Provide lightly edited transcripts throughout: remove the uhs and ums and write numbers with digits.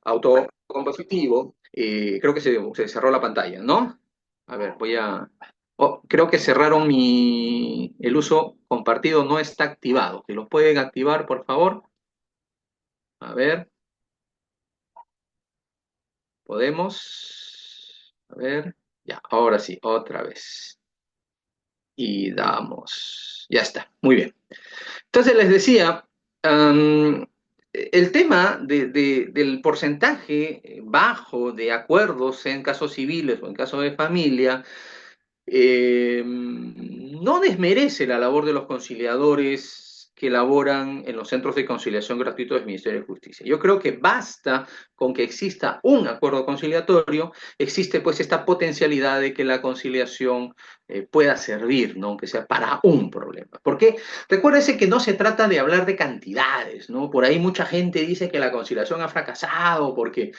autocompositivo. Creo que se cerró la pantalla, ¿no? A ver, oh, creo que cerraron el uso compartido no está activado. Si lo pueden activar, por favor. A ver, podemos. A ver, ya, ahora sí, otra vez. Y damos. Ya está, muy bien. Entonces les decía, el tema del porcentaje bajo de acuerdos en casos civiles o en casos de familia no desmerece la labor de los conciliadores que laboran en los centros de conciliación gratuitos del Ministerio de Justicia. Yo creo que basta con que exista un acuerdo conciliatorio, existe pues esta potencialidad de que la conciliación pueda servir, ¿no? Aunque sea para un problema. Porque recuérdese que no se trata de hablar de cantidades, ¿no? Por ahí mucha gente dice que la conciliación ha fracasado porque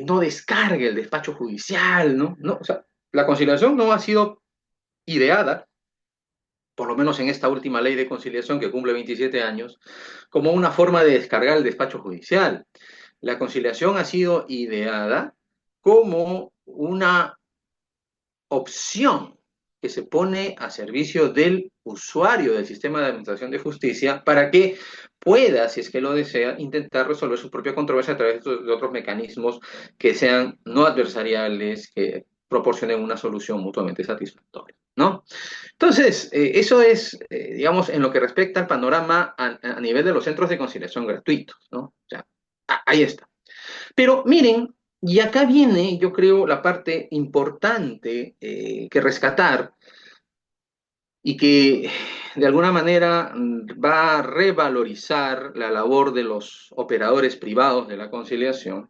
no descarga el despacho judicial, ¿no? No, o sea, la conciliación no ha sido ideada, por lo menos en esta última ley de conciliación que cumple 27 años, como una forma de descargar el despacho judicial. La conciliación ha sido ideada como una opción que se pone a servicio del usuario del sistema de administración de justicia para que pueda, si es que lo desea, intentar resolver su propia controversia a través de otros mecanismos que sean no adversariales, que proporcionen una solución mutuamente satisfactoria, ¿no? Entonces, eso es, digamos, en lo que respecta al panorama a nivel de los centros de conciliación gratuitos, ¿no? O sea, ahí está. Pero miren, y acá viene, yo creo, la parte importante que rescatar y que de alguna manera va a revalorizar la labor de los operadores privados de la conciliación,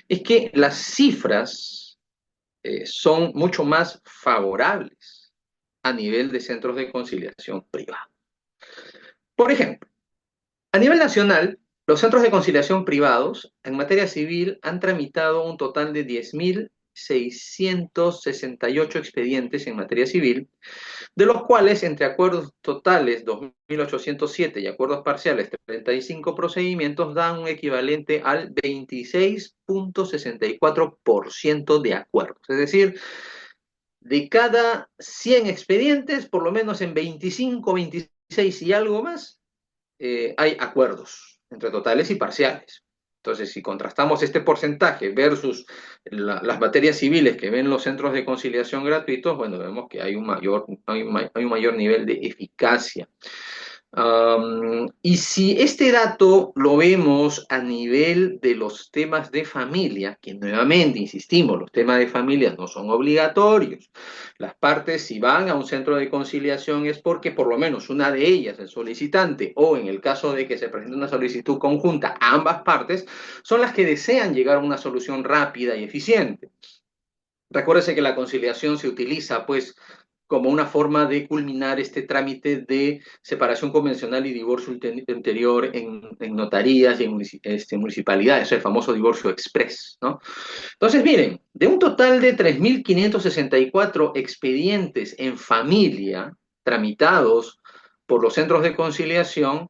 es que las cifras son mucho más favorables a nivel de centros de conciliación privados. Por ejemplo, a nivel nacional, los centros de conciliación privados en materia civil han tramitado un total de 10.668 expedientes en materia civil, de los cuales entre acuerdos totales 2.807 y acuerdos parciales 35 procedimientos dan un equivalente al 26,64% de acuerdos. Es decir, de cada 100 expedientes, por lo menos en 25, 26 y algo más, hay acuerdos entre totales y parciales. Entonces, si contrastamos este porcentaje versus las materias civiles que ven los centros de conciliación gratuitos, bueno, vemos que hay un mayor nivel de eficacia. Y si este dato lo vemos a nivel de los temas de familia, que nuevamente insistimos, los temas de familia no son obligatorios. Las partes, si van a un centro de conciliación, es porque por lo menos una de ellas, el solicitante, o en el caso de que se presente una solicitud conjunta, ambas partes, son las que desean llegar a una solución rápida y eficiente. Recuérdese que la conciliación se utiliza, pues, como una forma de culminar este trámite de separación convencional y divorcio ulterior en notarías y en municipalidades, el famoso divorcio express, ¿no? Entonces, miren, de un total de 3.564 expedientes en familia tramitados por los centros de conciliación,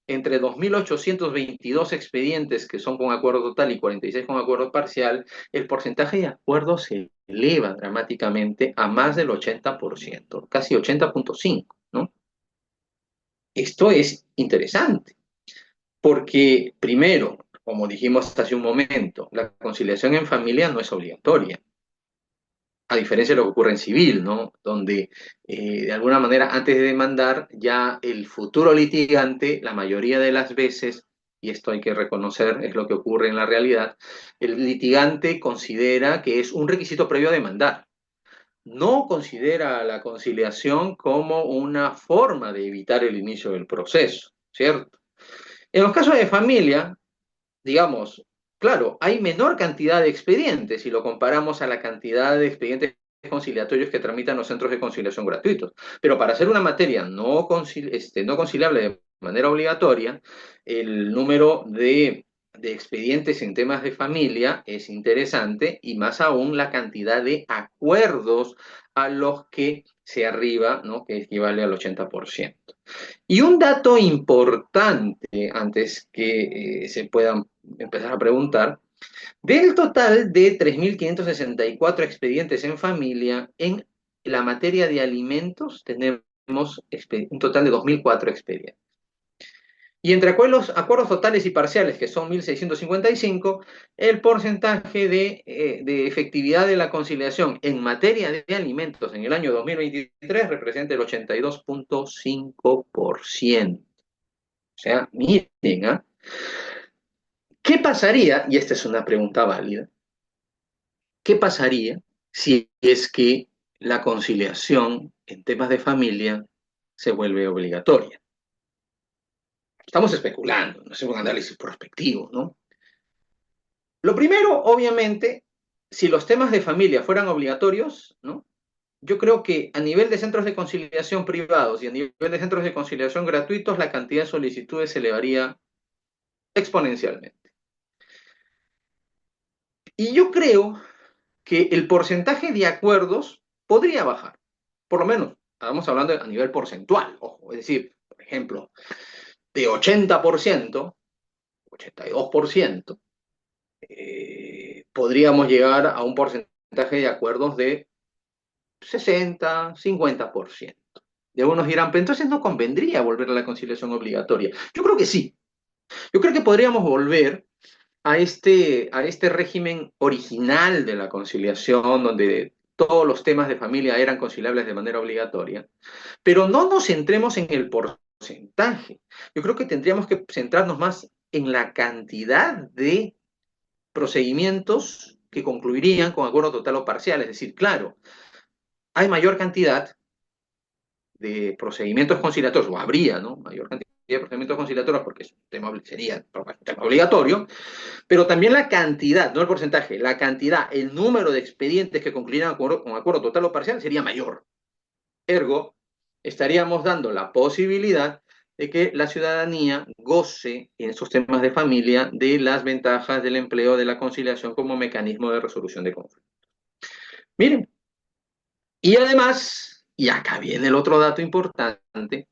entre 2.822 expedientes que son con acuerdo total y 46 con acuerdo parcial, el porcentaje de acuerdo se eleva dramáticamente a más del 80%, casi 80,5%, ¿no? Esto es interesante, porque primero, como dijimos hace un momento, la conciliación en familia no es obligatoria, a diferencia de lo que ocurre en civil, ¿no? Donde de alguna manera antes de demandar ya el futuro litigante, la mayoría de las veces, y esto hay que reconocer, es lo que ocurre en la realidad, el litigante considera que es un requisito previo a demandar. No considera la conciliación como una forma de evitar el inicio del proceso, ¿cierto? En los casos de familia, digamos, claro, hay menor cantidad de expedientes si lo comparamos a la cantidad de expedientes conciliatorios que tramitan los centros de conciliación gratuitos. Pero para hacer una materia no conciliable de manera obligatoria, el número de expedientes en temas de familia es interesante y más aún la cantidad de acuerdos a los que se arriba, ¿no? Que equivale al 80%. Y un dato importante, antes que se puedan empezar a preguntar, Del total de 3.564 expedientes en familia, en la materia de alimentos tenemos un total de 2.004 expedientes. Y entre acuerdos totales y parciales, que son 1.655, el porcentaje de efectividad de la conciliación en materia de alimentos en el año 2023 representa el 82.5%. O sea, miren, ¿ah? ¿Qué pasaría? Y esta es una pregunta válida. ¿Qué pasaría si es que la conciliación en temas de familia se vuelve obligatoria? Estamos especulando, no es un análisis prospectivo, ¿no? Lo primero, obviamente, si los temas de familia fueran obligatorios, ¿no? Yo creo que a nivel de centros de conciliación privados y a nivel de centros de conciliación gratuitos, la cantidad de solicitudes se elevaría exponencialmente. Y yo creo que el porcentaje de acuerdos podría bajar, por lo menos, estamos hablando a nivel porcentual, ojo, es decir, por ejemplo, de 80%, 82%, podríamos llegar a un porcentaje de acuerdos de 60, 50%. Y algunos dirán, pero entonces no convendría volver a la conciliación obligatoria. Yo creo que sí. Yo creo que podríamos volver a este régimen original de la conciliación, donde todos los temas de familia eran conciliables de manera obligatoria, pero no nos centremos en el porcentaje. Yo creo que tendríamos que centrarnos más en la cantidad de procedimientos que concluirían con acuerdo total o parcial. Es decir, claro, hay mayor cantidad de procedimientos conciliatorios, o habría, ¿no? Mayor cantidad de procedimientos conciliatorios porque sería un tema obligatorio, pero también la cantidad, no el porcentaje, la cantidad, el número de expedientes que concluirían con acuerdo total o parcial sería mayor. Ergo, estaríamos dando la posibilidad de que la ciudadanía goce en esos temas de familia de las ventajas del empleo de la conciliación como mecanismo de resolución de conflictos. Miren, y además, y acá viene el otro dato importante,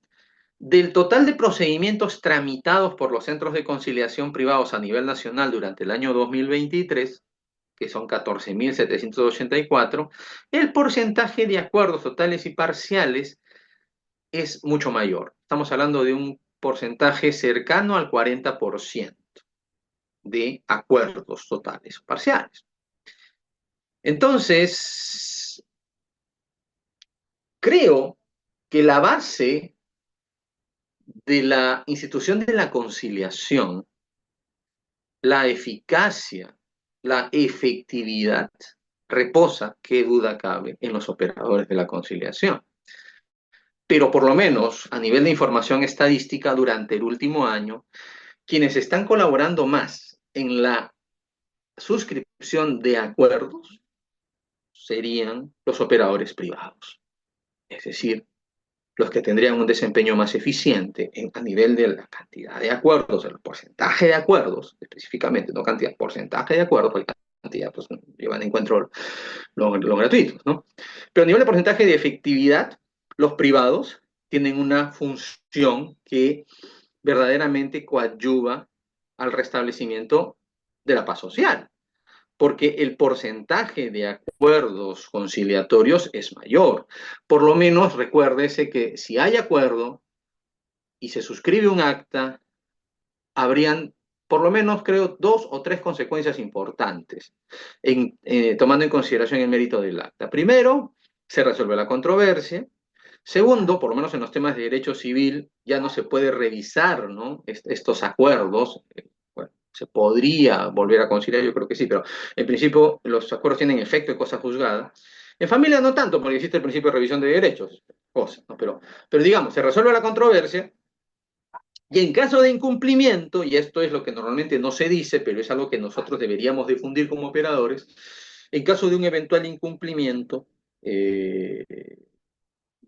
del total de procedimientos tramitados por los centros de conciliación privados a nivel nacional durante el año 2023, que son 14.784, el porcentaje de acuerdos totales y parciales es mucho mayor. Estamos hablando de un porcentaje cercano al 40% de acuerdos totales o parciales. Entonces, creo que la base de la institución de la conciliación, la eficacia, la efectividad, reposa, qué duda cabe, en los operadores de la conciliación. Pero por lo menos a nivel de información estadística, durante el último año, quienes están colaborando más en la suscripción de acuerdos serían los operadores privados. Es decir, los que tendrían un desempeño más eficiente a nivel de la cantidad de acuerdos, el porcentaje de acuerdos, específicamente, no cantidad, porcentaje de acuerdos, porque cantidad pues llevan en cuenta los gratuitos, ¿no? Pero a nivel de porcentaje de efectividad, los privados tienen una función que verdaderamente coadyuva al restablecimiento de la paz social, porque el porcentaje de acuerdos conciliatorios es mayor. Por lo menos recuérdese que si hay acuerdo y se suscribe un acta, habrían por lo menos, creo, dos o tres consecuencias importantes, tomando en consideración el mérito del acta. Primero, se resuelve la controversia. Segundo, por lo menos en los temas de derecho civil, ya no se puede revisar, ¿no? Estos acuerdos. Bueno, se podría volver a conciliar, yo creo que sí, pero en principio los acuerdos tienen efecto de cosa juzgada. En familia no tanto, porque existe el principio de revisión de derechos, cosas, ¿no? Pero digamos, se resuelve la controversia y en caso de incumplimiento, y esto es lo que normalmente no se dice, pero es algo que nosotros deberíamos difundir como operadores, en caso de un eventual incumplimiento, eh,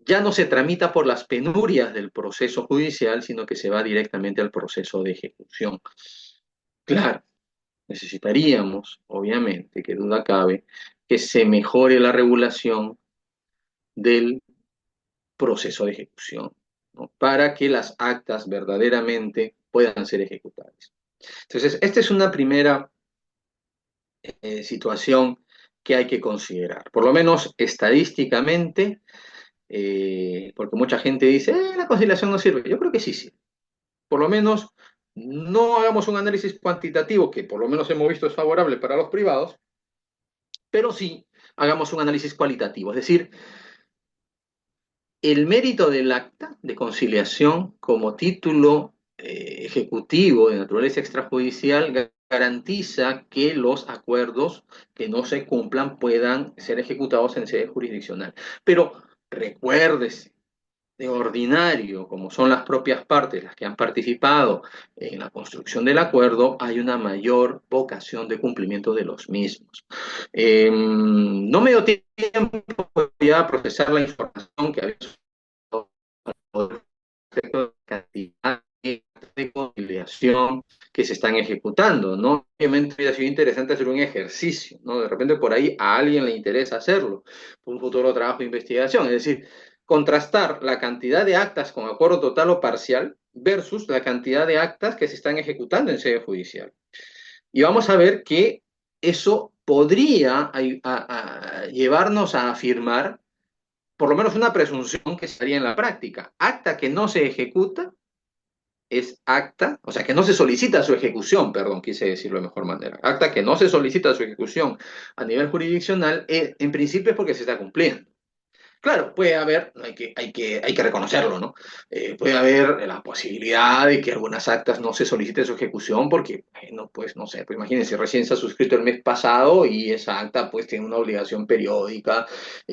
ya no se tramita por las penurias del proceso judicial, sino que se va directamente al proceso de ejecución. Claro, necesitaríamos, obviamente, que duda cabe, que se mejore la regulación del proceso de ejecución, ¿no? Para que las actas verdaderamente puedan ser ejecutadas. Entonces, esta es una primera situación que hay que considerar. Por lo menos estadísticamente, porque mucha gente dice, la conciliación no sirve. Yo creo que sí sirve. Por lo menos no hagamos un análisis cuantitativo, que por lo menos hemos visto es favorable para los privados, pero sí hagamos un análisis cualitativo. Es decir, el mérito del acta de conciliación como título ejecutivo de naturaleza extrajudicial garantiza que los acuerdos que no se cumplan puedan ser ejecutados en sede jurisdiccional. Pero recuérdese, de ordinario, como son las propias partes las que han participado en la construcción del acuerdo, hay una mayor vocación de cumplimiento de los mismos. No me dio tiempo ya a procesar la información que había respecto de cantidad de conciliación que se están ejecutando, ¿no? Obviamente hubiera sido interesante hacer un ejercicio, ¿no? De repente por ahí a alguien le interesa hacerlo, un futuro trabajo de investigación, es decir, contrastar la cantidad de actas con acuerdo total o parcial versus la cantidad de actas que se están ejecutando en sede judicial. Y vamos a ver que eso podría llevarnos a afirmar por lo menos una presunción que se haría en la práctica. Acta que no se ejecuta es acta, o sea, que no se solicita su ejecución, perdón, quise decirlo de mejor manera. Acta que no se solicita su ejecución a nivel jurisdiccional, en principio es porque se está cumpliendo. Claro, puede haber, hay que reconocerlo, ¿no? Puede haber la posibilidad de que algunas actas no se solicite su ejecución porque, no, pues no sé, pues imagínense, recién se ha suscrito el mes pasado y esa acta pues tiene una obligación periódica,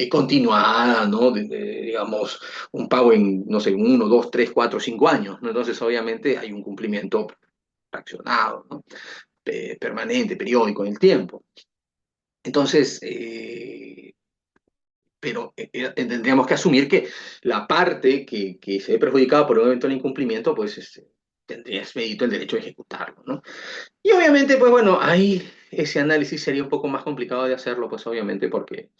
continuada, ¿no? Digamos, un pago en, no sé, 1, 2, 3, 4, 5 años, ¿no? Entonces, obviamente, hay un cumplimiento fraccionado, ¿no? Permanente, periódico en el tiempo. Entonces, pero tendríamos que asumir que la parte que se ve perjudicada por un eventual incumplimiento, pues tendría expedito el derecho a ejecutarlo, ¿no? Y obviamente, pues bueno, ahí ese análisis sería un poco más complicado de hacerlo, pues obviamente porque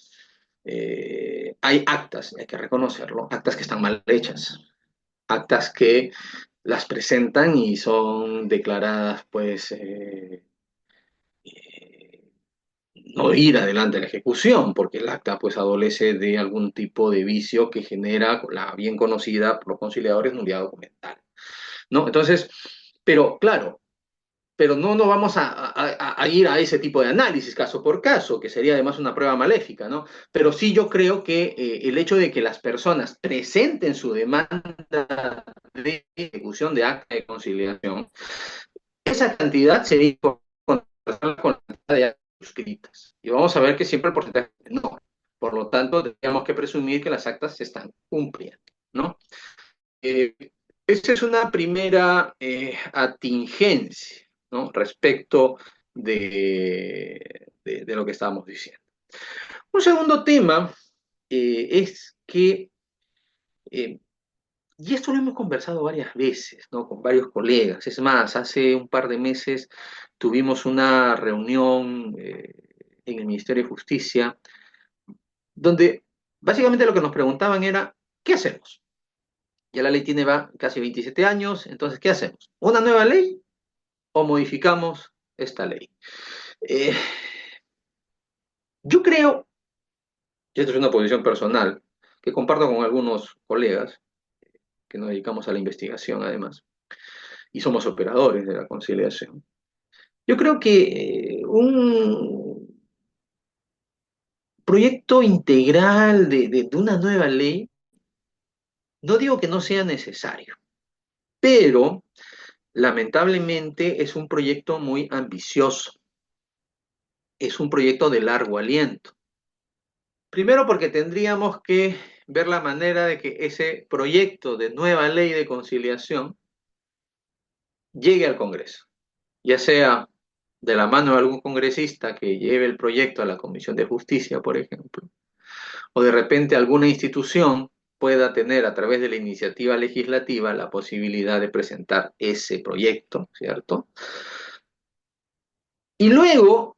hay actas, hay que reconocerlo, actas que están mal hechas, actas que las presentan y son declaradas, pues, no ir adelante a la ejecución, porque el acta pues adolece de algún tipo de vicio que genera la bien conocida por los conciliadores nulidad documental, ¿no? Entonces, pero claro, pero no nos vamos a ir a ese tipo de análisis caso por caso, que sería además una prueba maléfica, ¿no? Pero sí yo creo que el hecho de que las personas presenten su demanda de ejecución de acta de conciliación, esa cantidad sería contrastarla con la cantidad de actas suscritas. Y vamos a ver que siempre el porcentaje es no. Por lo tanto, tendríamos que presumir que las actas se están cumpliendo, ¿no? Eh, Esa es una primera atingencia, ¿no? Respecto de lo que estábamos diciendo. Un segundo tema es que, eh, y esto lo hemos conversado varias veces, ¿no? Con varios colegas. Es más, hace un par de meses tuvimos una reunión en el Ministerio de Justicia donde básicamente lo que nos preguntaban era, ¿qué hacemos? Ya la ley tiene casi 27 años, entonces, ¿qué hacemos? ¿Una nueva ley o modificamos esta ley? Eh, yo creo, y esto es una posición personal, que comparto con algunos colegas que nos dedicamos a la investigación además, y somos operadores de la conciliación. Yo creo que un proyecto integral de una nueva ley, no digo que no sea necesario, pero lamentablemente es un proyecto muy ambicioso, es un proyecto de largo aliento. Primero porque tendríamos que ver la manera de que ese proyecto de nueva ley de conciliación llegue al Congreso, ya sea de la mano de algún congresista que lleve el proyecto a la Comisión de Justicia, por ejemplo, o de repente alguna institución pueda tener a través de la iniciativa legislativa la posibilidad de presentar ese proyecto, ¿cierto? Y luego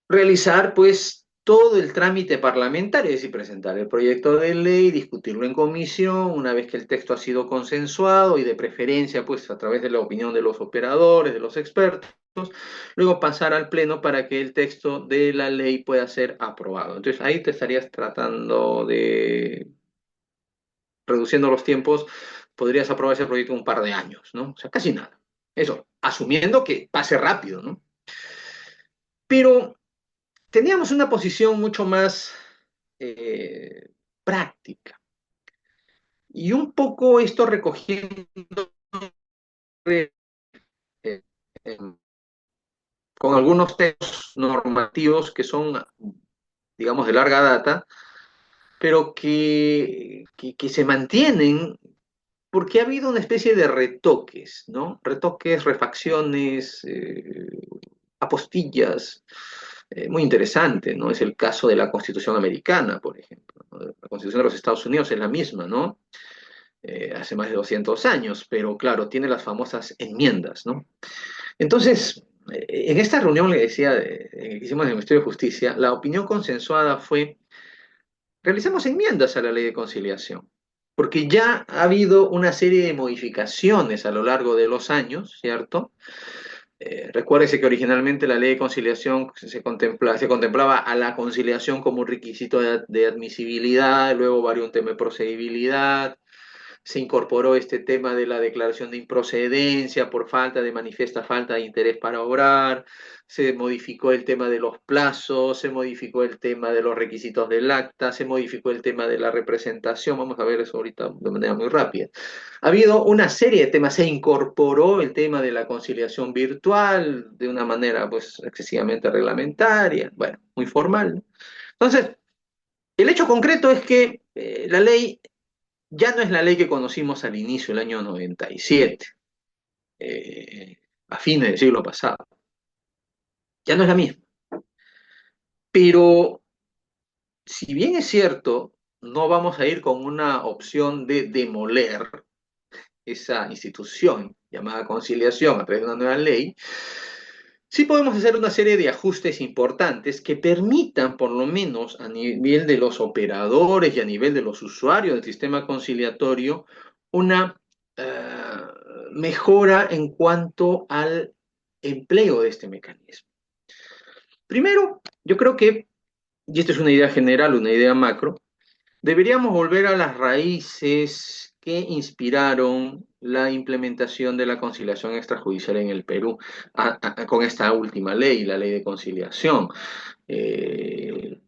realizar pues todo el trámite parlamentario, es decir, presentar el proyecto de ley, discutirlo en comisión, una vez que el texto ha sido consensuado y de preferencia pues a través de la opinión de los operadores, de los expertos, luego pasar al pleno para que el texto de la ley pueda ser aprobado. Entonces ahí te estarías tratando de, reduciendo los tiempos, podrías aprobar ese proyecto en un par de años, ¿no? O sea, casi nada. Eso, asumiendo que pase rápido, ¿no? Pero teníamos una posición mucho más práctica. Y un poco esto recogiendo eh, eh, con algunos textos normativos que son, digamos, de larga data, pero que se mantienen porque ha habido una especie de retoques, ¿no? Retoques, refacciones, apostillas, muy interesante, ¿no? Es el caso de la Constitución americana, por ejemplo, ¿no? La Constitución de los Estados Unidos es la misma, ¿no? Hace más de 200 años, pero claro, tiene las famosas enmiendas, ¿no? Entonces, en esta reunión, le decía, que hicimos en el Ministerio de Justicia, la opinión consensuada fue, realicemos enmiendas a la ley de conciliación, porque ya ha habido una serie de modificaciones a lo largo de los años, ¿cierto? Recuérdese que originalmente la ley de conciliación se contemplaba a la conciliación como un requisito de admisibilidad, luego varió un tema de procedibilidad, se incorporó este tema de la declaración de improcedencia por falta de manifiesta falta de interés para obrar, se modificó el tema de los plazos, se modificó el tema de los requisitos del acta, se modificó el tema de la representación, vamos a ver eso ahorita de manera muy rápida. Ha habido una serie de temas, se incorporó el tema de la conciliación virtual de una manera pues excesivamente reglamentaria, bueno, muy formal. Entonces, el hecho concreto es que la ley ya no es la ley que conocimos al inicio del año 97, eh, a fines del siglo pasado. Ya no es la misma. Pero si bien es cierto, no vamos a ir con una opción de demoler esa institución llamada conciliación a través de una nueva ley, sí podemos hacer una serie de ajustes importantes que permitan, por lo menos a nivel de los operadores y a nivel de los usuarios del sistema conciliatorio, una mejora en cuanto al empleo de este mecanismo. Primero, yo creo que, y esta es una idea general, una idea macro, deberíamos volver a las raíces que inspiraron la implementación de la conciliación extrajudicial en el Perú con esta última ley, la ley de conciliación, eh,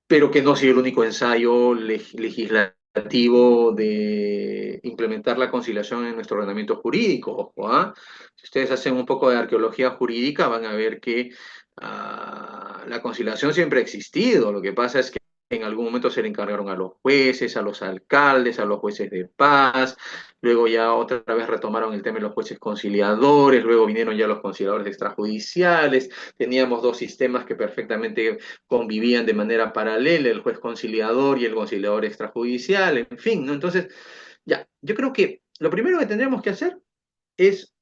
pero que no ha sido el único ensayo legislativo de implementar la conciliación en nuestro ordenamiento jurídico. Ojo, ¿ah? Si ustedes hacen un poco de arqueología jurídica, van a ver que la conciliación siempre ha existido. Lo que pasa es que en algún momento se le encargaron a los jueces, a los alcaldes, a los jueces de paz, luego ya otra vez retomaron el tema de los jueces conciliadores, luego vinieron ya los conciliadores extrajudiciales, teníamos dos sistemas que perfectamente convivían de manera paralela, el juez conciliador y el conciliador extrajudicial, en fin, ¿no? Entonces, ya, yo creo que lo primero que tendríamos que hacer es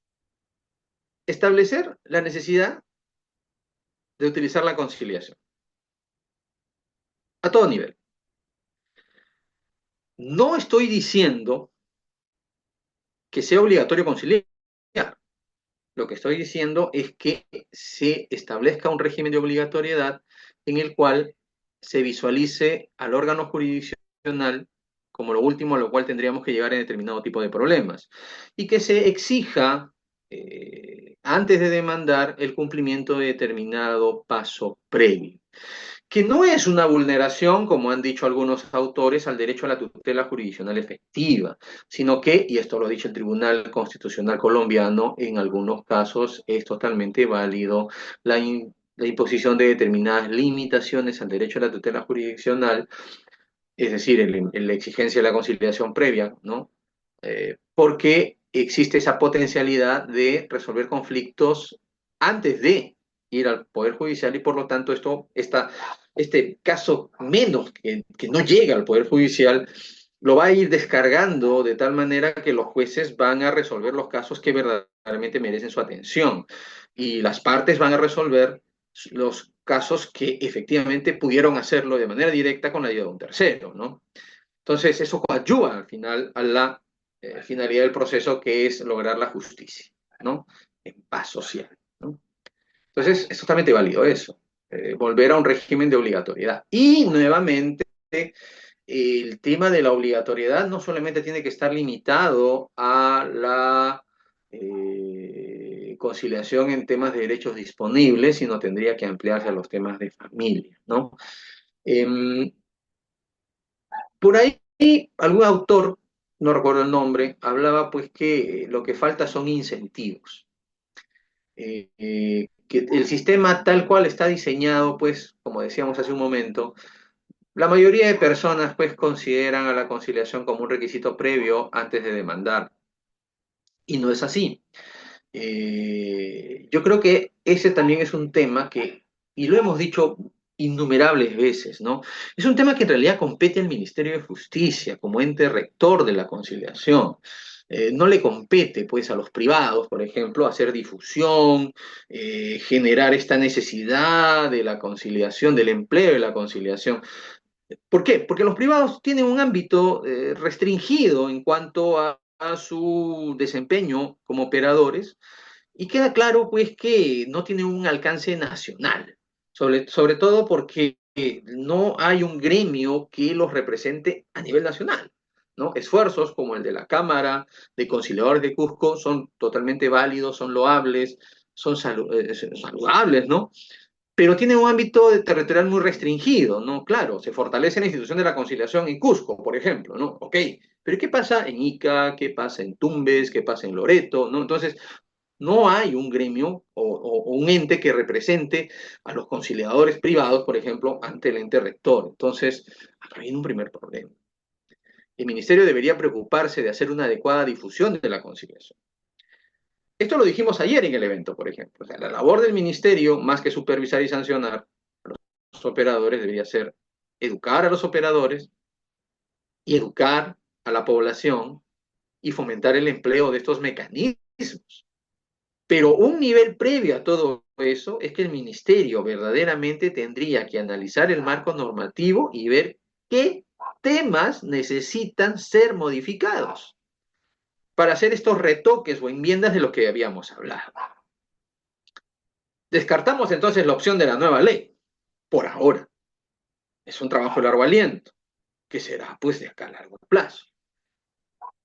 establecer la necesidad de utilizar la conciliación a todo nivel. No estoy diciendo que sea obligatorio conciliar. Lo que estoy diciendo es que se establezca un régimen de obligatoriedad en el cual se visualice al órgano jurisdiccional como lo último a lo cual tendríamos que llegar en determinado tipo de problemas y que se exija antes de demandar el cumplimiento de determinado paso previo, que no es una vulneración, como han dicho algunos autores, al derecho a la tutela jurisdiccional efectiva, sino que, y esto lo ha dicho el Tribunal Constitucional colombiano, en algunos casos es totalmente válido la imposición de determinadas limitaciones al derecho a la tutela jurisdiccional, es decir, la exigencia de la conciliación previa, ¿no? Porque existe esa potencialidad de resolver conflictos antes de ir al Poder Judicial y por lo tanto este caso menos que no llega al Poder Judicial lo va a ir descargando de tal manera que los jueces van a resolver los casos que verdaderamente merecen su atención y las partes van a resolver los casos que efectivamente pudieron hacerlo de manera directa con la ayuda de un tercero, ¿no? Entonces, eso coadyuva al final a la finalidad del proceso, que es lograr la justicia, ¿no? en paz social, ¿no? Entonces, es totalmente válido eso, volver a un régimen de obligatoriedad. Y nuevamente, el tema de la obligatoriedad no solamente tiene que estar limitado a la conciliación en temas de derechos disponibles, sino tendría que ampliarse a los temas de familia, ¿no? Em, por ahí algún autor, no recuerdo el nombre, hablaba pues que lo que falta son incentivos. Que el sistema tal cual está diseñado, pues, como decíamos hace un momento, la mayoría de personas pues consideran a la conciliación como un requisito previo antes de demandar. Y no es así. Yo creo que ese también es un tema que, y lo hemos dicho innumerables veces, ¿no? Es un tema que en realidad compete al Ministerio de Justicia como ente rector de la conciliación. No le compete, pues, a los privados, por ejemplo, hacer difusión, generar esta necesidad de la conciliación, del empleo de la conciliación. ¿Por qué? Porque los privados tienen un ámbito restringido en cuanto a su desempeño como operadores y queda claro, pues, que no tiene un alcance nacional, sobre todo porque no hay un gremio que los represente a nivel nacional, ¿no? Esfuerzos como el de la Cámara de Conciliadores de Cusco son totalmente válidos, son loables, son saludables, ¿no? Pero tiene un ámbito territorial muy restringido, ¿no? Claro, se fortalece la institución de la conciliación en Cusco, por ejemplo, ¿no? Ok, pero ¿qué pasa en Ica? ¿Qué pasa en Tumbes? ¿Qué pasa en Loreto? ¿No? Entonces, no hay un gremio o un ente que represente a los conciliadores privados, por ejemplo, ante el ente rector. Entonces, acá viene un primer problema. El ministerio debería preocuparse de hacer una adecuada difusión de la conciliación. Esto lo dijimos ayer en el evento, por ejemplo. O sea, la labor del ministerio, más que supervisar y sancionar a los operadores, debería ser educar a los operadores y educar a la población y fomentar el empleo de estos mecanismos. Pero un nivel previo a todo eso es que el ministerio verdaderamente tendría que analizar el marco normativo y ver qué temas necesitan ser modificados para hacer estos retoques o enmiendas de lo que habíamos hablado. Descartamos entonces la opción de la nueva ley, por ahora. Es un trabajo de largo aliento, que será pues de acá a largo plazo.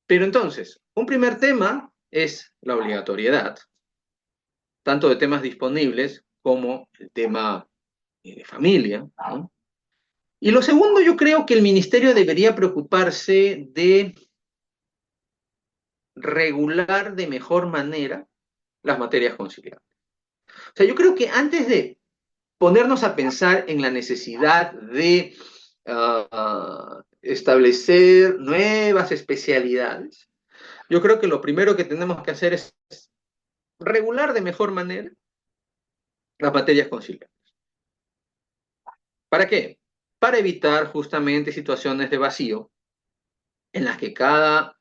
Pero entonces, un primer tema es la obligatoriedad, tanto de temas disponibles como el tema de familia, ¿no? Y lo segundo, yo creo que el ministerio debería preocuparse de regular de mejor manera las materias conciliables. O sea, yo creo que antes de ponernos a pensar en la necesidad de establecer nuevas especialidades, yo creo que lo primero que tenemos que hacer es regular de mejor manera las materias conciliables. ¿Para qué? Para evitar justamente situaciones de vacío en las que cada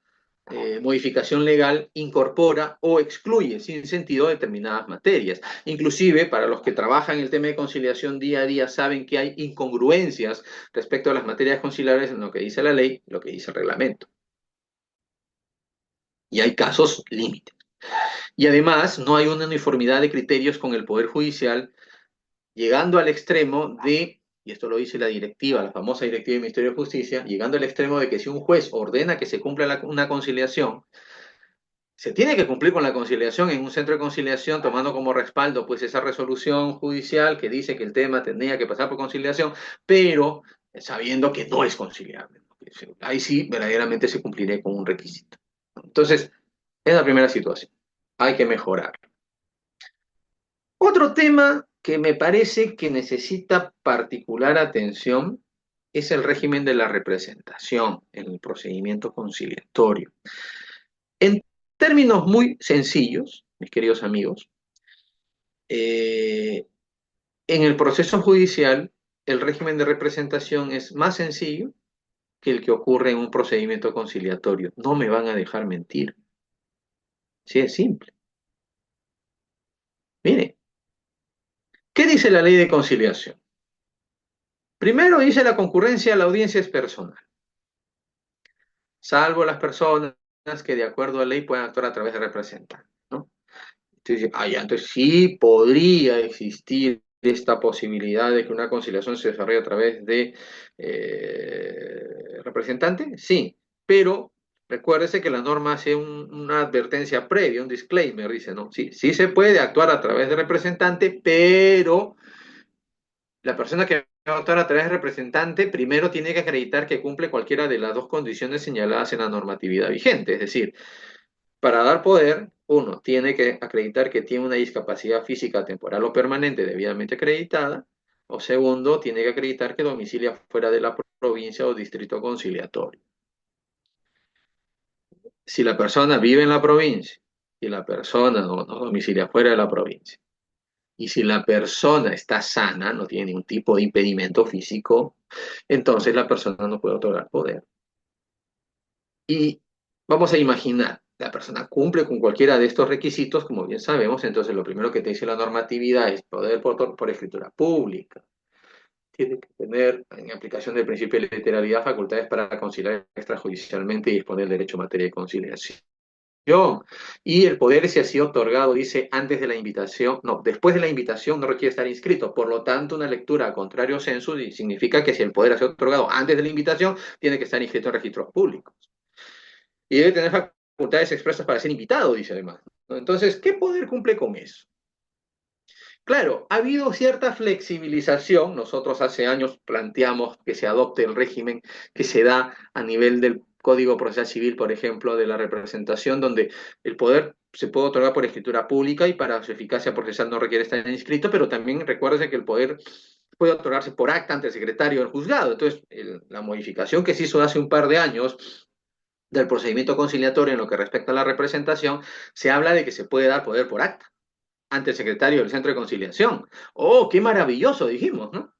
modificación legal incorpora o excluye sin sentido determinadas materias. Inclusive, para los que trabajan el tema de conciliación día a día, saben que hay incongruencias respecto a las materias conciliables en lo que dice la ley y lo que dice el reglamento. Y hay casos límites. Y además, no hay una uniformidad de criterios con el Poder Judicial, llegando al extremo de, y esto lo dice la directiva, la famosa directiva del Ministerio de Justicia, llegando al extremo de que si un juez ordena que se cumpla una conciliación, se tiene que cumplir con la conciliación en un centro de conciliación, tomando como respaldo pues esa resolución judicial que dice que el tema tenía que pasar por conciliación, pero sabiendo que no es conciliable. Ahí sí verdaderamente se cumpliría con un requisito. Entonces, es la primera situación. Hay que mejorar. Otro tema que me parece que necesita particular atención es el régimen de la representación en el procedimiento conciliatorio. En términos muy sencillos, mis queridos amigos, eh, en el proceso judicial el régimen de representación es más sencillo que el que ocurre en un procedimiento conciliatorio. No me van a dejar mentir. Sí, es simple. Mire, ¿qué dice la ley de conciliación? Primero dice la concurrencia a la audiencia es personal, salvo las personas que de acuerdo a ley puedan actuar a través de representantes, ¿no? Entonces, ya, entonces sí podría existir esta posibilidad de que una conciliación se desarrolle a través de representante, sí, pero recuérdese que la norma hace una advertencia previa, un disclaimer, dice, ¿no? Sí, sí se puede actuar a través de representante, pero la persona que va a actuar a través de representante primero tiene que acreditar que cumple cualquiera de las dos condiciones señaladas en la normatividad vigente, es decir, para dar poder, uno tiene que acreditar que tiene una discapacidad física temporal o permanente debidamente acreditada, o segundo, tiene que acreditar que domicilia fuera de la provincia o distrito conciliatorio. Si la persona vive en la provincia y la persona no domicilia fuera de la provincia, y si la persona está sana, no tiene ningún tipo de impedimento físico, entonces la persona no puede otorgar poder. Y vamos a imaginar, la persona cumple con cualquiera de estos requisitos, como bien sabemos, entonces lo primero que te dice la normatividad es poder por escritura pública. Tiene que tener, en aplicación del principio de literalidad, facultades para conciliar extrajudicialmente y disponer del derecho en materia de conciliación. Y el poder, si ha sido otorgado, dice antes de la invitación, no, después de la invitación no requiere estar inscrito. Por lo tanto, una lectura a contrario census significa que si el poder ha sido otorgado antes de la invitación, tiene que estar inscrito en registros públicos. Y debe tener facultades expresas para ser invitado, dice además, ¿no? Entonces, ¿qué poder cumple con eso? Claro, ha habido cierta flexibilización. Nosotros hace años planteamos que se adopte el régimen que se da a nivel del Código Procesal Civil, por ejemplo, de la representación, donde el poder se puede otorgar por escritura pública y para su eficacia procesal no requiere estar inscrito, pero también recuerden que el poder puede otorgarse por acta ante el secretario del juzgado. Entonces, la modificación que se hizo hace un par de años del procedimiento conciliatorio en lo que respecta a la representación, se habla de que se puede dar poder por acta ante el secretario del Centro de Conciliación. ¡Oh, qué maravilloso! Dijimos, ¿no?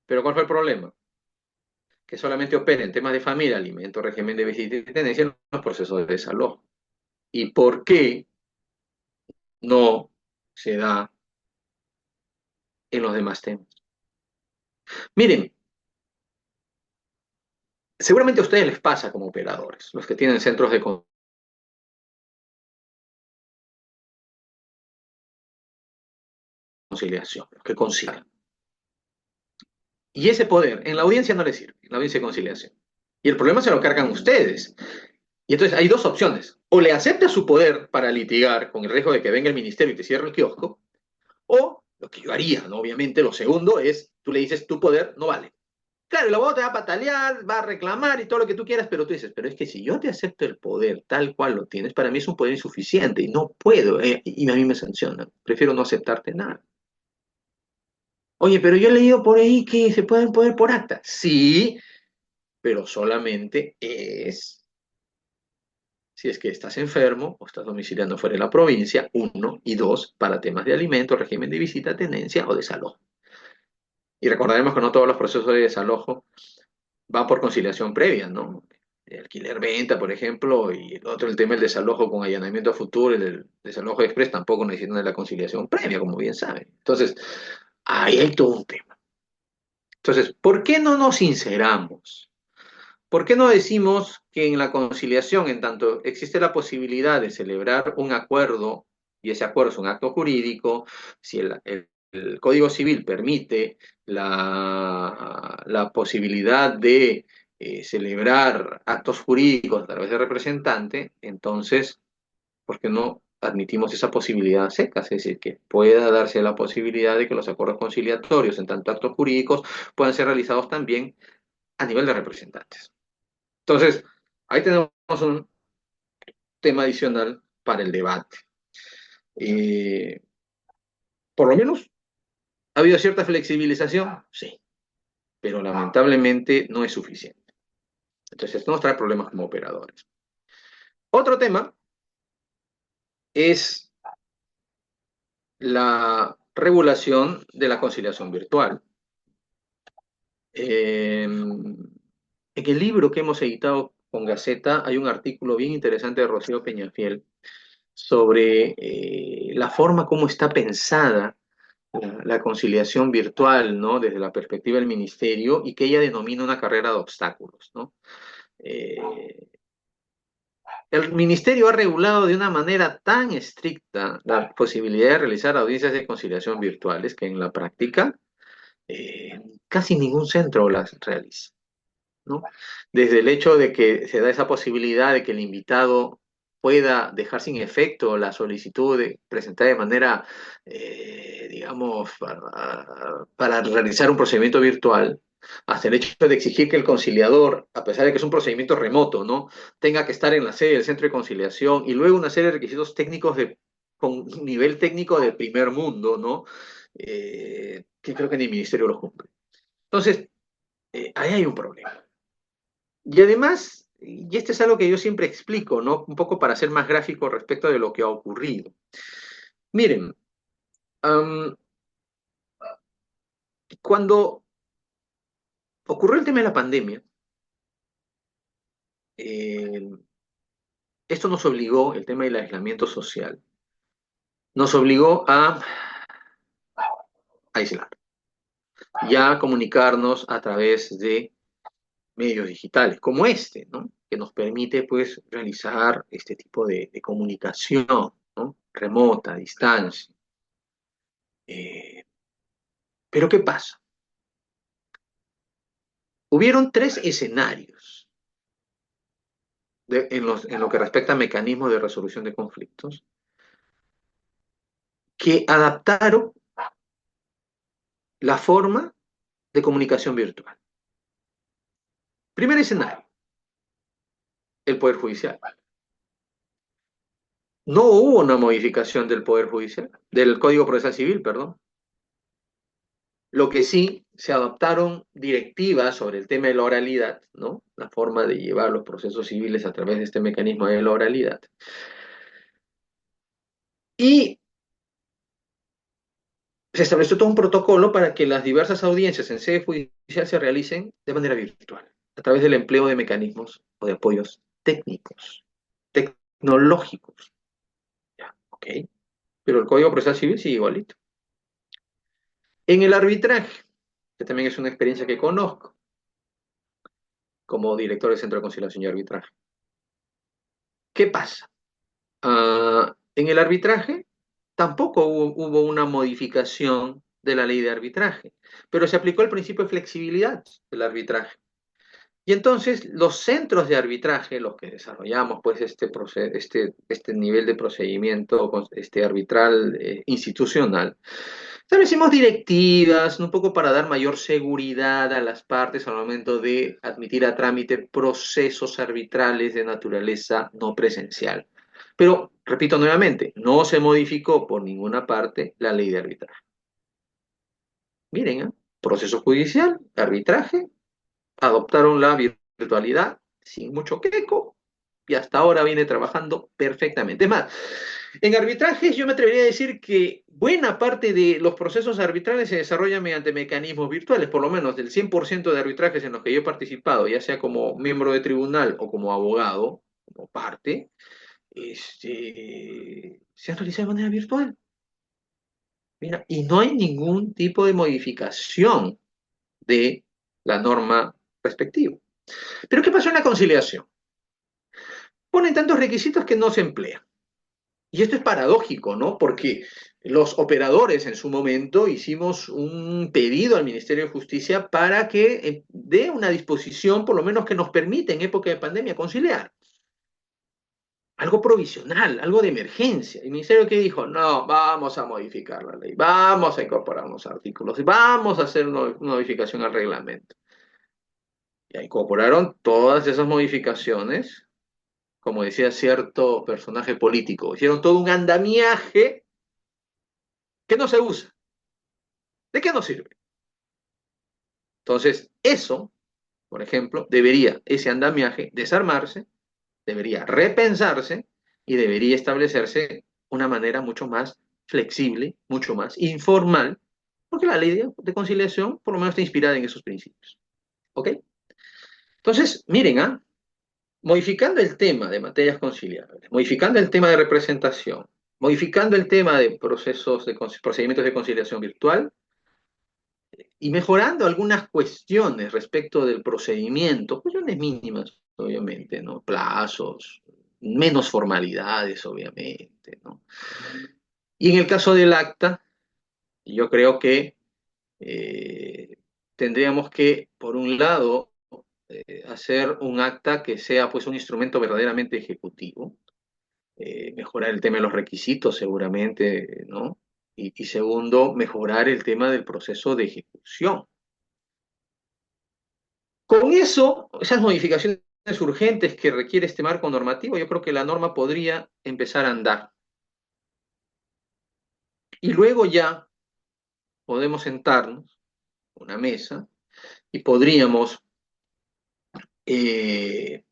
Pero ¿cuál fue el problema? Que solamente opera en temas de familia, alimento, régimen de visita y tenencia en los procesos de desalojo. ¿Y por qué no se da en los demás temas? Miren, seguramente a ustedes les pasa como operadores, los que tienen centros de conciliación, los que concilian. Y ese poder en la audiencia no les sirve, en la audiencia de conciliación. Y el problema se lo cargan ustedes. Y entonces hay dos opciones. O le aceptas su poder para litigar con el riesgo de que venga el ministerio y te cierre el kiosco, o lo que yo haría, ¿no? Obviamente, lo segundo es, tú le dices, tu poder no vale. Claro, el abogado te va a patalear, va a reclamar y todo lo que tú quieras, pero tú dices, pero es que si yo te acepto el poder tal cual lo tienes, para mí es un poder insuficiente y no puedo, y a mí me sancionan. Prefiero no aceptarte nada. Oye, pero yo he leído por ahí que se pueden poder por acta. Sí, pero solamente es si es que estás enfermo o estás domiciliando fuera de la provincia, uno, y dos, para temas de alimentos, régimen de visita, tenencia o desalojo. Y recordaremos que no todos los procesos de desalojo van por conciliación previa, ¿no? El alquiler-venta, por ejemplo, y el otro, el tema del desalojo con allanamiento a futuro, el desalojo express, tampoco necesitan de la conciliación previa, como bien saben. Entonces, ahí hay todo un tema. Entonces, ¿por qué no nos sinceramos? ¿Por qué no decimos que en la conciliación, en tanto existe la posibilidad de celebrar un acuerdo, y ese acuerdo es un acto jurídico, si el Código Civil permite la posibilidad de celebrar actos jurídicos a través de representante, entonces, ¿por qué no admitimos esa posibilidad seca? Es decir, que pueda darse la posibilidad de que los acuerdos conciliatorios, en tanto actos jurídicos, puedan ser realizados también a nivel de representantes. Entonces, ahí tenemos un tema adicional para el debate. Eh, por lo menos, ¿ha habido cierta flexibilización? Sí, pero lamentablemente no es suficiente. Entonces, esto nos trae problemas como operadores. Otro tema es la regulación de la conciliación virtual. En el libro que hemos editado con Gaceta hay un artículo bien interesante de Rocío Peñafiel sobre la forma como está pensada la conciliación virtual, ¿no? Desde la perspectiva del ministerio y que ella denomina una carrera de obstáculos, ¿no? Eh, El ministerio ha regulado de una manera tan estricta la posibilidad de realizar audiencias de conciliación virtuales que en la práctica casi ningún centro las realiza, ¿no? Desde el hecho de que se da esa posibilidad de que el invitado pueda dejar sin efecto la solicitud de presentar de manera, digamos, para realizar un procedimiento virtual, hasta el hecho de exigir que el conciliador, a pesar de que es un procedimiento remoto, ¿no?, tenga que estar en la sede del centro de conciliación y luego una serie de requisitos técnicos con nivel técnico de primer mundo, ¿no? Que creo que ni el ministerio los cumple. Entonces, ahí hay un problema. Y además, y esto es algo que yo siempre explico, ¿no? Un poco para ser más gráfico respecto de lo que ha ocurrido. Miren, am, cuando ocurrió el tema de la pandemia, eh, esto nos obligó, el tema del aislamiento social, nos obligó a aislar, ya a comunicarnos a través de medios digitales como este, ¿no? Que nos permite, pues, realizar este tipo de comunicación, ¿no? Remota, a distancia. Eh, pero ¿qué pasa? Hubieron tres escenarios en lo que respecta a mecanismos de resolución de conflictos que adaptaron la forma de comunicación virtual. Primer escenario, el Poder Judicial. No hubo una modificación del Poder Judicial, del Código Procesal Civil, perdón. Lo que sí, se adoptaron directivas sobre el tema de la oralidad, ¿no? La forma de llevar los procesos civiles a través de este mecanismo de la oralidad. Y se estableció todo un protocolo para que las diversas audiencias en sede judicial se realicen de manera virtual, a través del empleo de mecanismos o de apoyos técnicos, tecnológicos. Ya, ¿ok? Pero el Código Procesal Civil sigue igualito. En el arbitraje, que también es una experiencia que conozco como director del Centro de Conciliación y Arbitraje. ¿Qué pasa? En el arbitraje tampoco hubo una modificación de la ley de arbitraje, pero se aplicó el principio de flexibilidad del arbitraje. Y entonces los centros de arbitraje, los que desarrollamos pues este nivel de procedimiento arbitral institucional, establecimos directivas un poco para dar mayor seguridad a las partes al momento de admitir a trámite procesos arbitrales de naturaleza no presencial. Pero, repito nuevamente, no se modificó por ninguna parte la ley de arbitraje. Miren, proceso judicial, arbitraje, adoptaron la virtualidad sin mucho queco y hasta ahora viene trabajando perfectamente. Es más, en arbitrajes yo me atrevería a decir que buena parte de los procesos arbitrales se desarrollan mediante mecanismos virtuales, por lo menos del 100% de arbitrajes en los que yo he participado, ya sea como miembro de tribunal o como abogado, como parte, se han realizado de manera virtual. Mira, y no hay ningún tipo de modificación de la norma respectiva. Pero ¿qué pasó en la conciliación? Ponen tantos requisitos que no se emplean. Y esto es paradójico, ¿no? Porque los operadores en su momento hicimos un pedido al Ministerio de Justicia para que dé una disposición, por lo menos que nos permita en época de pandemia conciliar. Algo provisional, algo de emergencia. El Ministerio que dijo, no, vamos a modificar la ley, vamos a incorporar unos artículos, vamos a hacer una modificación al reglamento. Y incorporaron todas esas modificaciones, como decía cierto personaje político, hicieron todo un andamiaje que no se usa. ¿De qué nos sirve? Entonces, eso, por ejemplo, ese andamiaje, desarmarse, debería repensarse y debería establecerse una manera mucho más flexible, mucho más informal, porque la ley de conciliación por lo menos está inspirada en esos principios. ¿Ok? Entonces, miren, modificando el tema de materias conciliables, modificando el tema de representación, modificando el tema de procedimientos de conciliación virtual y mejorando algunas cuestiones respecto del procedimiento, cuestiones mínimas, obviamente, ¿no? Plazos, menos formalidades, obviamente, ¿no? Y en el caso del acta, yo creo que eh, tendríamos que, por un lado, hacer un acta que sea pues un instrumento verdaderamente ejecutivo, mejorar el tema de los requisitos seguramente, ¿no? Y segundo, mejorar el tema del proceso de ejecución. Con eso, esas modificaciones urgentes que requiere este marco normativo, yo creo que la norma podría empezar a andar. Y luego ya podemos sentarnos a una mesa y podríamos eh,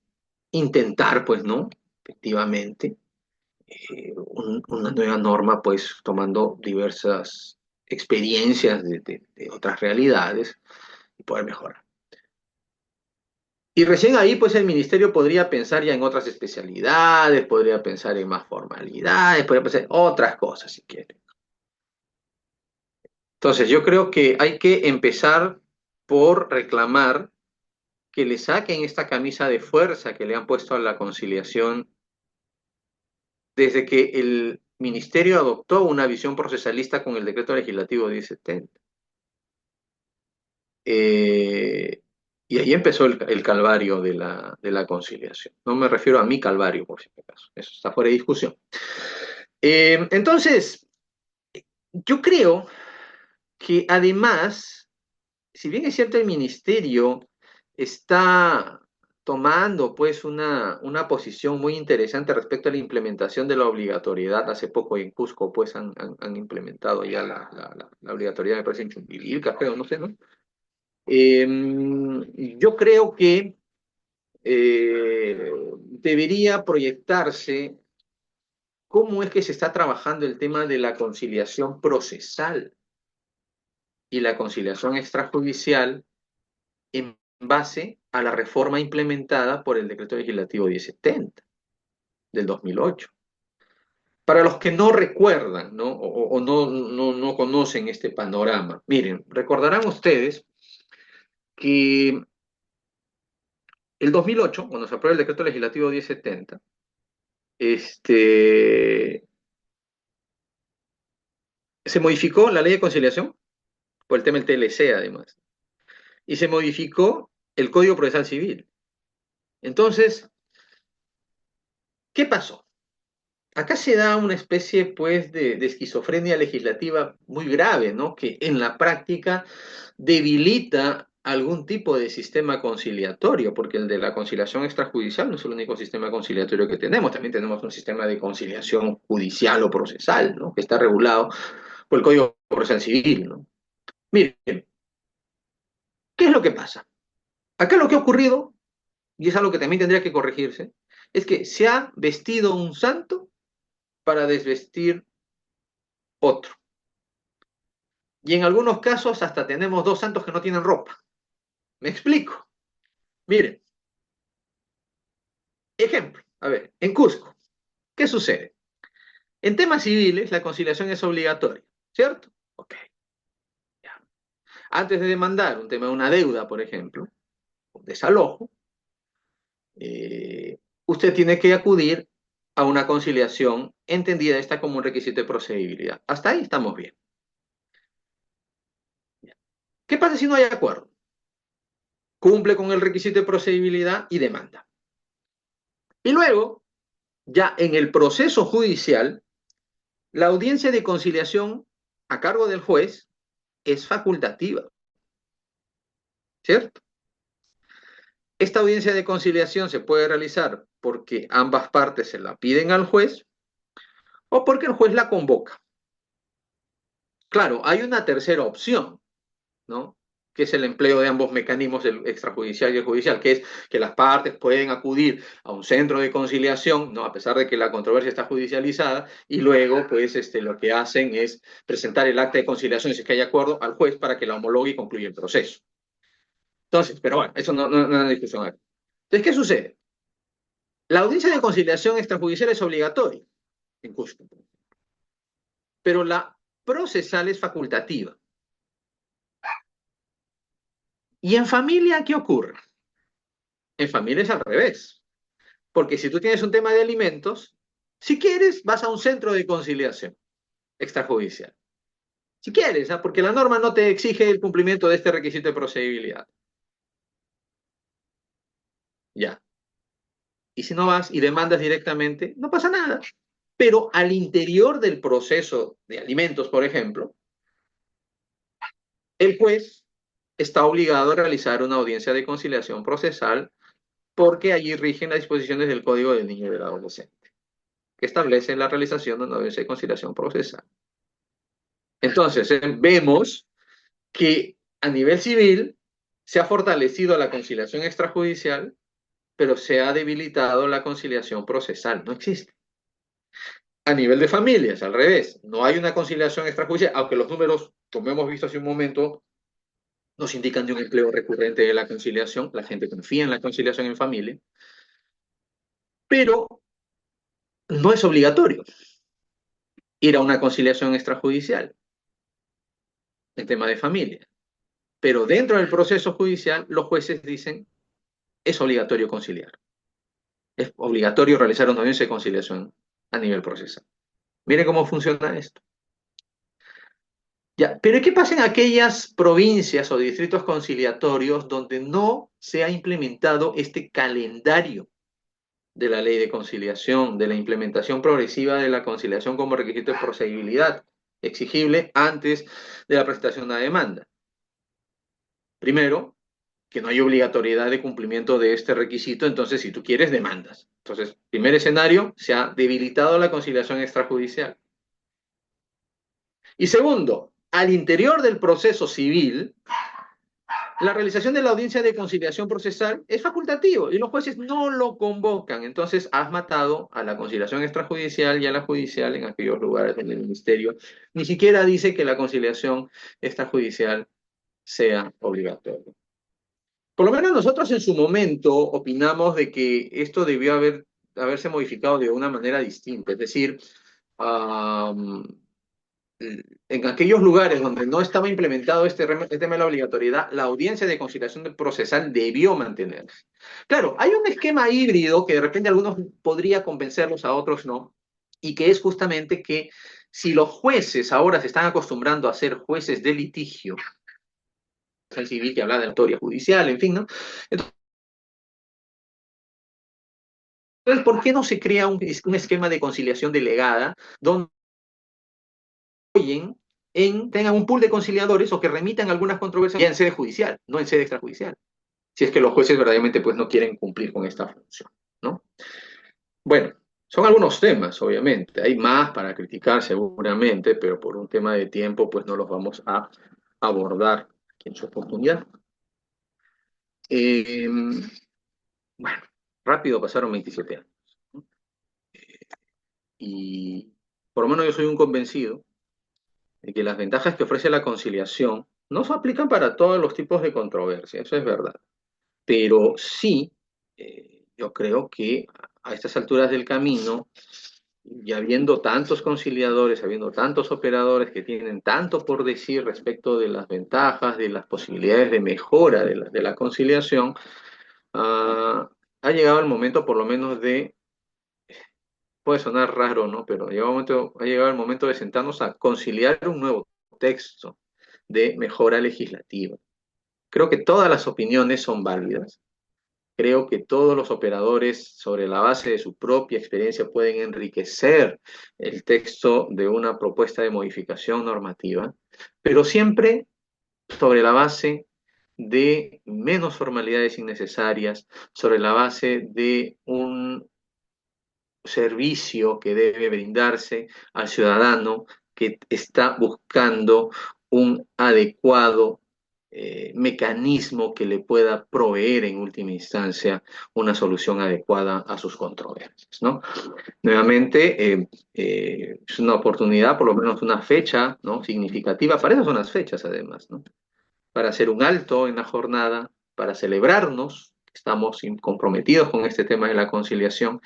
intentar, pues, ¿no? Efectivamente, una nueva norma, pues, tomando diversas experiencias de otras realidades y poder mejorar. Y recién ahí, pues, el ministerio podría pensar ya en otras especialidades, podría pensar en más formalidades, podría pensar en otras cosas, si quiere. Entonces, yo creo que hay que empezar por reclamar que le saquen esta camisa de fuerza que le han puesto a la conciliación desde que el ministerio adoptó una visión procesalista con el decreto legislativo 1070. Y ahí empezó el calvario de la conciliación. No me refiero a mi calvario, por si acaso. Eso está fuera de discusión. Entonces, yo creo que además, si bien es cierto el ministerio está tomando pues una posición muy interesante respecto a la implementación de la obligatoriedad. Hace poco en Cusco pues han implementado ya la obligatoriedad, me parece en Chumbivilca, creo, no sé, ¿no? Eh, yo creo que debería proyectarse cómo es que se está trabajando el tema de la conciliación procesal y la conciliación extrajudicial en base a la reforma implementada por el decreto legislativo 1070 del 2008. Para los que no recuerdan, ¿no? O no conocen este panorama, miren, recordarán ustedes que el 2008, cuando se aprueba el decreto legislativo 1070, este, se modificó la ley de conciliación por el tema del TLC, además, y se modificó el Código Procesal Civil. Entonces, ¿qué pasó? Acá se da una especie, pues, de esquizofrenia legislativa muy grave, ¿no? Que en la práctica debilita algún tipo de sistema conciliatorio, porque el de la conciliación extrajudicial no es el único sistema conciliatorio que tenemos, también tenemos un sistema de conciliación judicial o procesal, ¿no? Que está regulado por el Código Procesal Civil, ¿no? Miren, ¿qué es lo que pasa? Acá lo que ha ocurrido, y es algo que también tendría que corregirse, es que se ha vestido un santo para desvestir otro. Y en algunos casos hasta tenemos dos santos que no tienen ropa. ¿Me explico? Miren, ejemplo, a ver, en Cusco, ¿qué sucede? En temas civiles la conciliación es obligatoria, ¿cierto? Ok, ya. Antes de demandar un tema de una deuda, por ejemplo, un desalojo, usted tiene que acudir a una conciliación entendida esta como un requisito de procedibilidad. Hasta ahí estamos bien. ¿Qué pasa si no hay acuerdo? Cumple con el requisito de procedibilidad y demanda. Y luego, ya en el proceso judicial, la audiencia de conciliación a cargo del juez es facultativa, ¿cierto? Esta audiencia de conciliación se puede realizar porque ambas partes se la piden al juez o porque el juez la convoca. Claro, hay una tercera opción, ¿no? Que es el empleo de ambos mecanismos, el extrajudicial y el judicial, que es que las partes pueden acudir a un centro de conciliación, ¿no? A pesar de que la controversia está judicializada, y luego, pues, lo que hacen es presentar el acta de conciliación, si es que hay acuerdo, al juez para que la homologue y concluya el proceso. Entonces, pero bueno, eso no es una discusión aquí. Entonces, ¿qué sucede? La audiencia de conciliación extrajudicial es obligatoria en Cusco, pero la procesal es facultativa. ¿Y en familia qué ocurre? En familia es al revés. Porque si tú tienes un tema de alimentos, si quieres, vas a un centro de conciliación extrajudicial. Si quieres, ¿ah? Porque la norma no te exige el cumplimiento de este requisito de procedibilidad. Ya. Y si no vas y demandas directamente, no pasa nada. Pero al interior del proceso de alimentos, por ejemplo, el juez está obligado a realizar una audiencia de conciliación procesal porque allí rigen las disposiciones del Código del Niño y del Adolescente, que establecen la realización de una audiencia de conciliación procesal. Entonces, vemos que a nivel civil se ha fortalecido la conciliación extrajudicial, pero se ha debilitado la conciliación procesal. No existe. A nivel de familias, al revés, no hay una conciliación extrajudicial, aunque los números, como hemos visto hace un momento, nos indican de un empleo recurrente de la conciliación, la gente confía en la conciliación en familia, pero no es obligatorio ir a una conciliación extrajudicial en tema de familia. Pero dentro del proceso judicial, los jueces dicen, es obligatorio conciliar, es obligatorio realizar una audiencia de conciliación a nivel procesal. Miren cómo funciona esto. Ya, pero ¿qué pasa en aquellas provincias o distritos conciliatorios donde no se ha implementado este calendario de la ley de conciliación, de la implementación progresiva de la conciliación como requisito de procedibilidad exigible antes de la presentación de la demanda? Primero, que no hay obligatoriedad de cumplimiento de este requisito, entonces si tú quieres, demandas. Entonces, primer escenario, se ha debilitado la conciliación extrajudicial. Y segundo, al interior del proceso civil, la realización de la audiencia de conciliación procesal es facultativo y los jueces no lo convocan. Entonces, has matado a la conciliación extrajudicial y a la judicial en aquellos lugares donde el ministerio ni siquiera dice que la conciliación extrajudicial sea obligatoria. Por lo menos nosotros en su momento opinamos de que esto debió haberse modificado de una manera distinta. Es decir, um, en aquellos lugares donde no estaba implementado este tema de la obligatoriedad, la audiencia de conciliación procesal debió mantenerse. Claro, hay un esquema híbrido que de repente a algunos podría convencerlos, a otros no, y que es justamente que si los jueces ahora se están acostumbrando a ser jueces de litigio, civil que habla de la autoridad judicial, en fin, ¿no? Entonces, ¿por qué no se crea un esquema de conciliación delegada donde tengan un pool de conciliadores o que remitan algunas controversias ya en sede judicial, no en sede extrajudicial, si es que los jueces verdaderamente pues no quieren cumplir con esta función, ¿no? Bueno, son algunos temas, obviamente, hay más para criticar seguramente, pero por un tema de tiempo pues no los vamos a abordar en su oportunidad. Eh, bueno, rápido pasaron 27 años, ¿no? Y por lo menos yo soy un convencido de que las ventajas que ofrece la conciliación no se aplican para todos los tipos de controversia, eso es verdad. Pero sí, yo creo que a estas alturas del camino, y habiendo tantos conciliadores, habiendo tantos operadores que tienen tanto por decir respecto de las ventajas, de las posibilidades de mejora de la conciliación, ah, ha llegado el momento por lo menos de, puede sonar raro, ¿no? Pero ha llegado el momento de sentarnos a conciliar un nuevo texto de mejora legislativa. Creo que todas las opiniones son válidas. Creo que todos los operadores, sobre la base de su propia experiencia, pueden enriquecer el texto de una propuesta de modificación normativa, pero siempre sobre la base de menos formalidades innecesarias, sobre la base de un servicio que debe brindarse al ciudadano que está buscando un adecuado mecanismo que le pueda proveer en última instancia una solución adecuada a sus controversias, ¿no? Nuevamente, es una oportunidad, por lo menos una fecha, ¿no? Significativa, para eso son las fechas además, ¿no? Para hacer un alto en la jornada, para celebrarnos, estamos comprometidos con este tema de la conciliación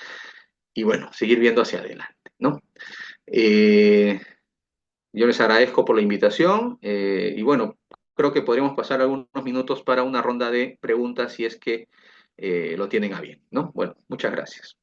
y bueno, seguir viendo hacia adelante, ¿no? Eh, yo les agradezco por la invitación y bueno, creo que podríamos pasar algunos minutos para una ronda de preguntas si es que lo tienen a bien, ¿no? Bueno, muchas gracias.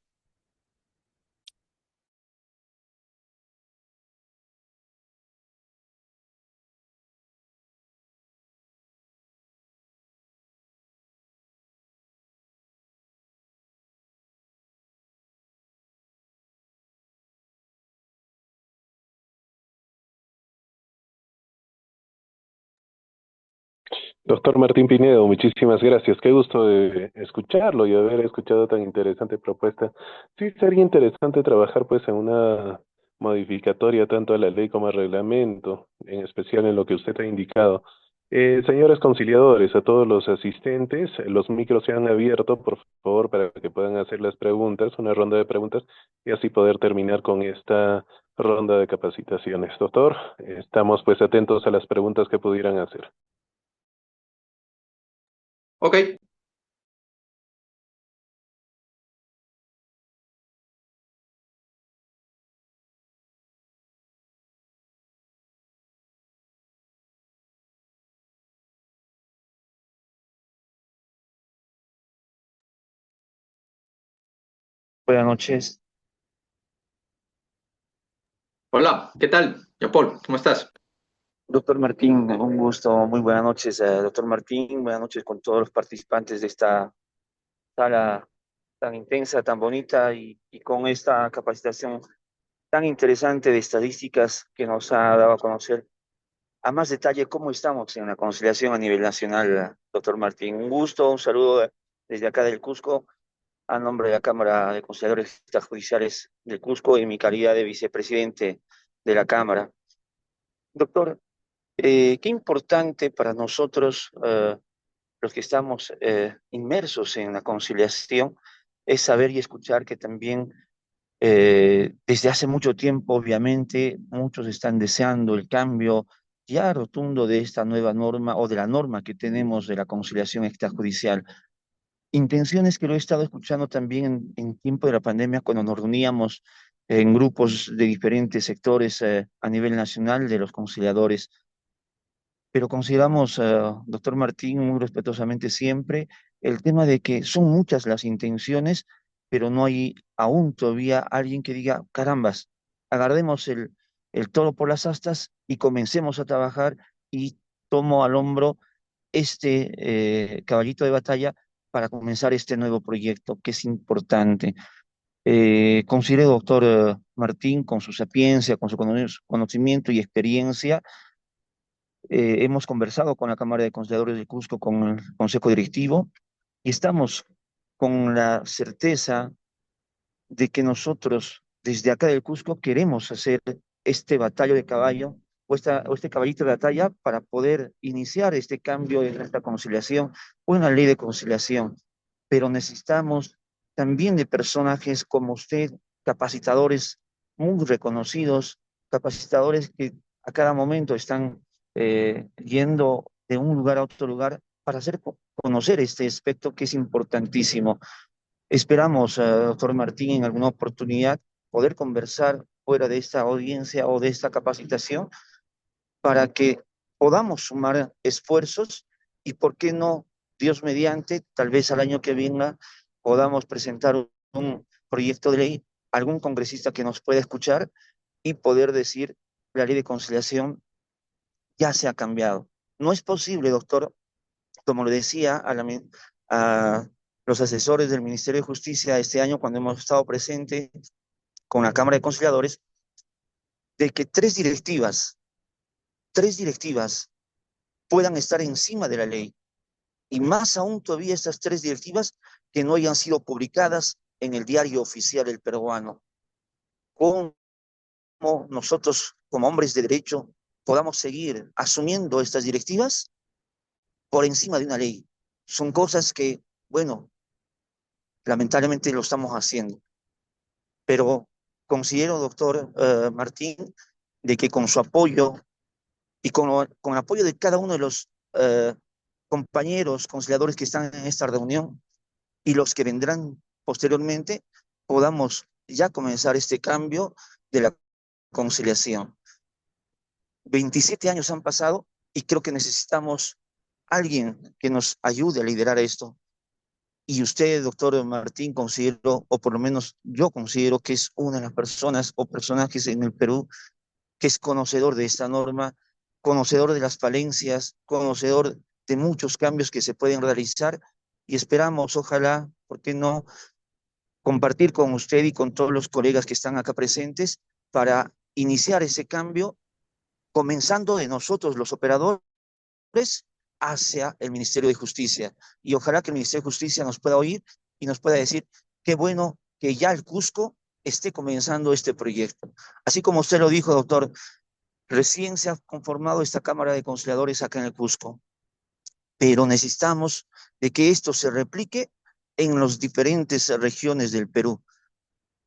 Doctor Martín Pinedo, muchísimas gracias. Qué gusto de escucharlo y haber escuchado tan interesante propuesta. Sí, sería interesante trabajar pues en una modificatoria tanto a la ley como al reglamento, en especial en lo que usted ha indicado. Señores conciliadores, a todos los asistentes, los micros se han abierto, por favor, para que puedan hacer las preguntas, una ronda de preguntas, y así poder terminar con esta ronda de capacitaciones. Doctor, estamos pues atentos a las preguntas que pudieran hacer. Ok, Buenas noches, hola, ¿qué tal? Paul, ¿cómo estás? doctor Martín. Un gusto. Muy buenas noches, doctor Martín. Buenas noches con todos los participantes de esta sala tan intensa, tan bonita y con esta capacitación tan interesante de estadísticas que nos ha dado a conocer a más detalle cómo estamos en la conciliación a nivel nacional, doctor Martín. Un gusto, un saludo desde acá del Cusco, a nombre de la Cámara de Conciliadores Extrajudiciales del Cusco y mi calidad de vicepresidente de la Cámara. Doctor, qué importante para nosotros, los que estamos inmersos en la conciliación, es saber y escuchar que también desde hace mucho tiempo, obviamente, muchos están deseando el cambio ya rotundo de esta nueva norma o de la norma que tenemos de la conciliación extrajudicial. Intenciones que lo he estado escuchando también en tiempo de la pandemia, cuando nos reuníamos en grupos de diferentes sectores a nivel nacional de los conciliadores, pero consideramos, doctor Martín, muy respetuosamente siempre, el tema de que son muchas las intenciones, pero no hay aún todavía alguien que diga, carambas, agarremos el toro por las astas y comencemos a trabajar y tomo al hombro este caballito de batalla para comenzar este nuevo proyecto que es importante. Considero, doctor Martín, con su sapiencia, con su conocimiento y experiencia, hemos conversado con la Cámara de Conciliadores de Cusco, con el Consejo Directivo, y estamos con la certeza de que nosotros, desde acá del Cusco, queremos hacer este batallo de caballo o este caballito de batalla para poder iniciar este cambio en nuestra conciliación o en la ley de conciliación. Pero necesitamos también de personajes como usted, capacitadores muy reconocidos, capacitadores que a cada momento están yendo de un lugar a otro lugar para hacer conocer este aspecto que es importantísimo. Esperamos, doctor Martín, en alguna oportunidad poder conversar fuera de esta audiencia o de esta capacitación para que podamos sumar esfuerzos y, ¿por qué no, Dios mediante, tal vez al año que venga podamos presentar un proyecto de ley, algún congresista que nos pueda escuchar y poder decir, la ley de conciliación ya se ha cambiado? No es posible, doctor, como le decía a los asesores del Ministerio de Justicia este año, cuando hemos estado presentes con la Cámara de Conciliadores, de que tres directivas puedan estar encima de la ley, y más aún todavía estas tres directivas que no hayan sido publicadas en el diario oficial del peruano. ¿Cómo nosotros, como hombres de derecho, podamos seguir asumiendo estas directivas por encima de una ley? Son cosas que, bueno, lamentablemente lo estamos haciendo, pero considero, doctor Martín, de que con su apoyo y con el apoyo de cada uno de los compañeros conciliadores que están en esta reunión y los que vendrán posteriormente, podamos ya comenzar este cambio de la conciliación. 27 años han pasado y creo que necesitamos alguien que nos ayude a liderar esto. Y usted, doctor Martín, considero, o por lo menos yo considero que es una de las personas o personajes en el Perú que es conocedor de esta norma, conocedor de las falencias, conocedor de muchos cambios que se pueden realizar y esperamos, ojalá, ¿por qué no?, compartir con usted y con todos los colegas que están acá presentes para iniciar ese cambio, comenzando de nosotros los operadores hacia el Ministerio de Justicia. Y ojalá que el Ministerio de Justicia nos pueda oír y nos pueda decir qué bueno que ya el Cusco esté comenzando este proyecto. Así como usted lo dijo, doctor, recién se ha conformado esta Cámara de Conciliadores acá en el Cusco, pero necesitamos de que esto se replique en las diferentes regiones del Perú.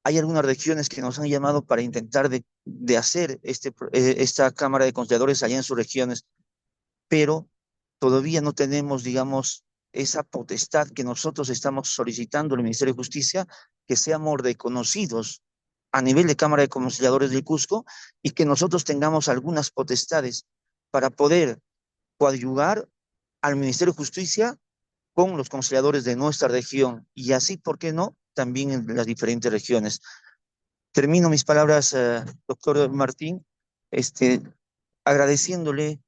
Hay algunas regiones que nos han llamado para intentar de hacer esta Cámara de Conciliadores allá en sus regiones, pero todavía no tenemos, digamos, esa potestad que nosotros estamos solicitando al Ministerio de Justicia, que seamos reconocidos a nivel de Cámara de Conciliadores del Cusco y que nosotros tengamos algunas potestades para poder coadyuvar al Ministerio de Justicia con los conciliadores de nuestra región y así, ¿por qué no?, también en las diferentes regiones. Termino mis palabras, doctor Martín, este, agradeciéndole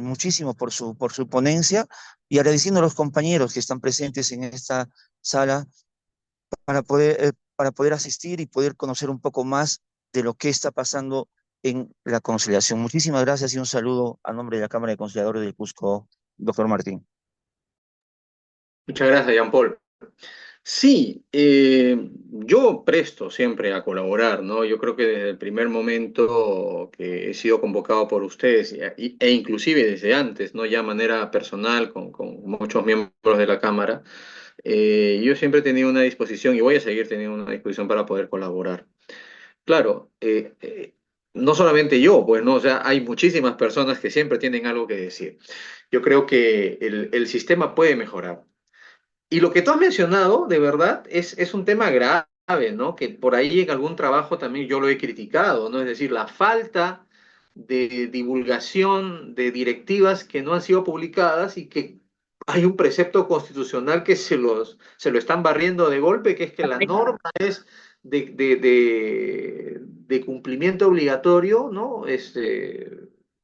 muchísimo por su ponencia y agradeciendo a los compañeros que están presentes en esta sala para poder asistir y poder conocer un poco más de lo que está pasando en la conciliación. Muchísimas gracias y un saludo a nombre de la Cámara de Conciliadores del Cusco, doctor Martín. Muchas gracias, Jean Paul. Sí, yo presto siempre a colaborar, ¿no? Yo creo que desde el primer momento que he sido convocado por ustedes, e inclusive desde antes, ¿no? Ya de manera personal con muchos miembros de la Cámara, yo siempre he tenido una disposición y voy a seguir teniendo una disposición para poder colaborar. Claro, no solamente yo, pues, ¿no? O sea, hay muchísimas personas que siempre tienen algo que decir. Yo creo que el sistema puede mejorar. Y lo que tú has mencionado, de verdad, es un tema grave, ¿no? Que por ahí en algún trabajo también yo lo he criticado, ¿no? Es decir, la falta de divulgación de directivas que no han sido publicadas y que hay un precepto constitucional que se lo están barriendo de golpe, que es que la norma es de cumplimiento obligatorio, ¿no?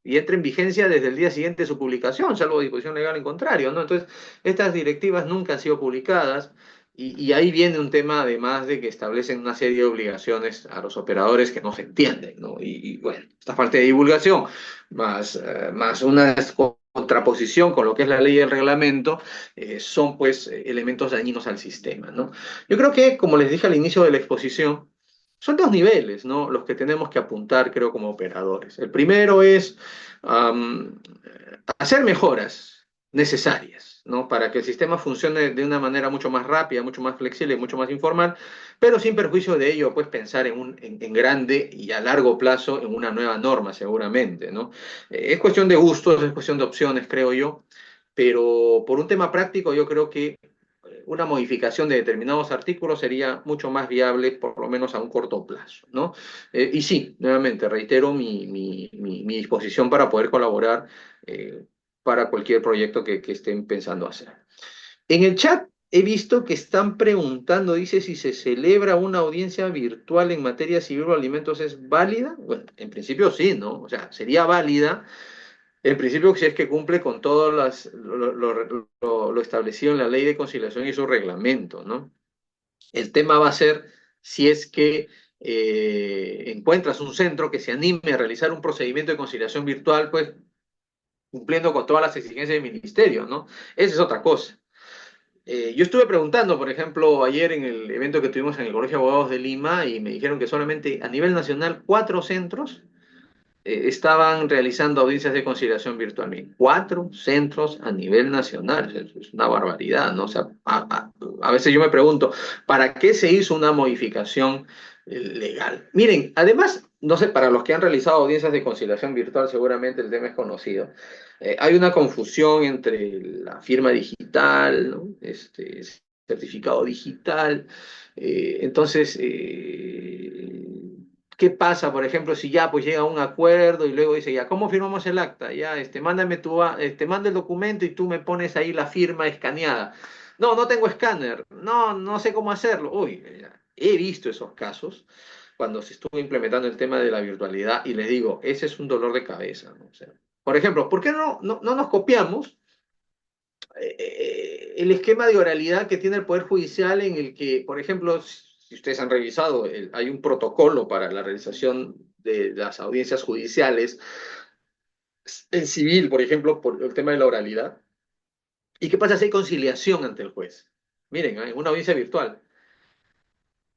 Y entra en vigencia desde el día siguiente de su publicación, salvo disposición legal en contrario, ¿no? Entonces, estas directivas nunca han sido publicadas y ahí viene un tema además de que establecen una serie de obligaciones a los operadores que no se entienden, ¿no? Bueno, esta falta de divulgación, más una contraposición con lo que es la ley y el reglamento, son pues elementos dañinos al sistema, ¿no? Yo creo que, como les dije al inicio de la exposición, son dos niveles, ¿no? Los que tenemos que apuntar, creo, como operadores. El primero es um, hacer mejoras necesarias, ¿no? Para que el sistema funcione de una manera mucho más rápida, mucho más flexible, mucho más informal, pero sin perjuicio de ello, pues pensar en grande y a largo plazo en una nueva norma, seguramente, ¿no? Es cuestión de gustos, es cuestión de opciones, creo yo, pero por un tema práctico yo creo que una modificación de determinados artículos sería mucho más viable, por lo menos a un corto plazo, ¿no? Y sí, nuevamente, reitero mi disposición para poder colaborar para cualquier proyecto que estén pensando hacer. En el chat he visto que están preguntando, dice, si se celebra una audiencia virtual en materia civil o alimentos, ¿es válida? Bueno, en principio sí, ¿no? O sea, sería válida en principio, si es que cumple con todo lo establecido en la ley de conciliación y su reglamento, ¿no? El tema va a ser si es que encuentras un centro que se anime a realizar un procedimiento de conciliación virtual, pues cumpliendo con todas las exigencias del ministerio, ¿no? Esa es otra cosa. Yo estuve preguntando, por ejemplo, ayer en el evento que tuvimos en el Colegio de Abogados de Lima y me dijeron que solamente a nivel nacional 4 centros estaban realizando audiencias de conciliación virtualmente. 4 centros a nivel nacional. Es una barbaridad, ¿no? O sea, a veces yo me pregunto, ¿para qué se hizo una modificación legal? Miren, además, no sé, para los que han realizado audiencias de conciliación virtual, seguramente el tema es conocido. Hay una confusión entre la firma digital, ¿no? Certificado digital. Entonces, ¿qué pasa, por ejemplo, si ya pues llega a un acuerdo y luego dice, ya, ¿cómo firmamos el acta? Ya, manda el documento y tú me pones ahí la firma escaneada. No, no tengo escáner. No, no sé cómo hacerlo. Uy, he visto esos casos cuando se estuvo implementando el tema de la virtualidad y les digo, ese es un dolor de cabeza, ¿no? O sea, por ejemplo, ¿por qué no nos copiamos el esquema de oralidad que tiene el Poder Judicial en el que, por ejemplo, si ustedes han revisado, hay un protocolo para la realización de las audiencias judiciales en civil, por ejemplo, por el tema de la oralidad? ¿Y qué pasa si hay conciliación ante el juez? Miren, en una audiencia virtual,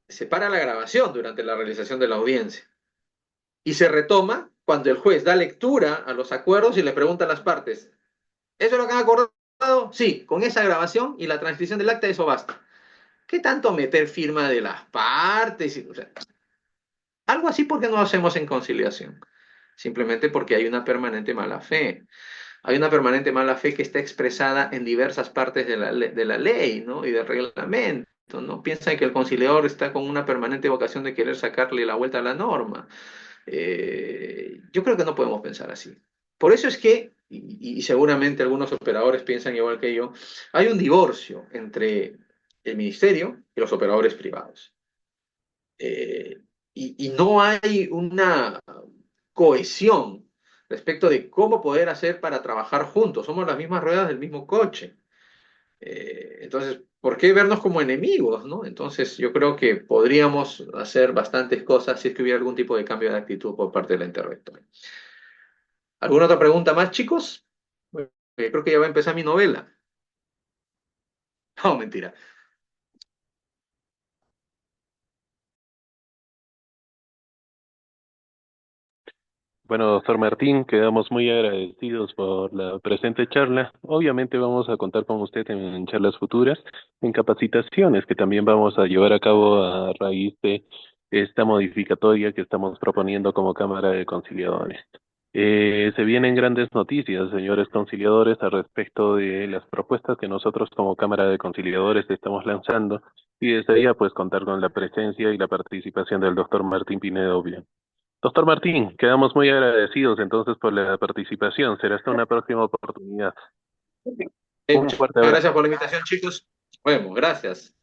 se para la grabación durante la realización de la audiencia y se retoma cuando el juez da lectura a los acuerdos y le pregunta a las partes, ¿eso es lo que han acordado? Sí, con esa grabación y la transcripción del acta eso basta. ¿Qué tanto meter firma de las partes? O sea, algo así porque no lo hacemos en conciliación. Simplemente porque hay una permanente mala fe. Hay una permanente mala fe que está expresada en diversas partes de la ley, ¿no? Y del reglamento, ¿no? Piensan que el conciliador está con una permanente vocación de querer sacarle la vuelta a la norma. Yo creo que no podemos pensar así. Por eso es que, y seguramente algunos operadores piensan igual que yo, hay un divorcio entre el ministerio y los operadores privados. Eh, y no hay una cohesión respecto de cómo poder hacer para trabajar juntos. Somos las mismas ruedas del mismo coche. Entonces, ¿por qué vernos como enemigos, no? Entonces, yo creo que podríamos hacer bastantes cosas si es que hubiera algún tipo de cambio de actitud por parte de la interventora. ¿Alguna otra pregunta más, chicos? Bueno, creo que ya va a empezar mi novela. No, mentira. Bueno, doctor Martín, quedamos muy agradecidos por la presente charla. Obviamente vamos a contar con usted en charlas futuras, en capacitaciones que también vamos a llevar a cabo a raíz de esta modificatoria que estamos proponiendo como Cámara de Conciliadores. Se vienen grandes noticias, señores conciliadores, al respecto de las propuestas que nosotros como Cámara de Conciliadores estamos lanzando y desearía pues contar con la presencia y la participación del doctor Martín Pinedo Obvio. Doctor Martín, quedamos muy agradecidos entonces por la participación. Será hasta una próxima oportunidad. Un Muchas fuerte abrazo. gracias por la invitación, chicos. Bueno, gracias.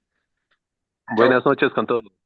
Buenas Chao. noches con todos.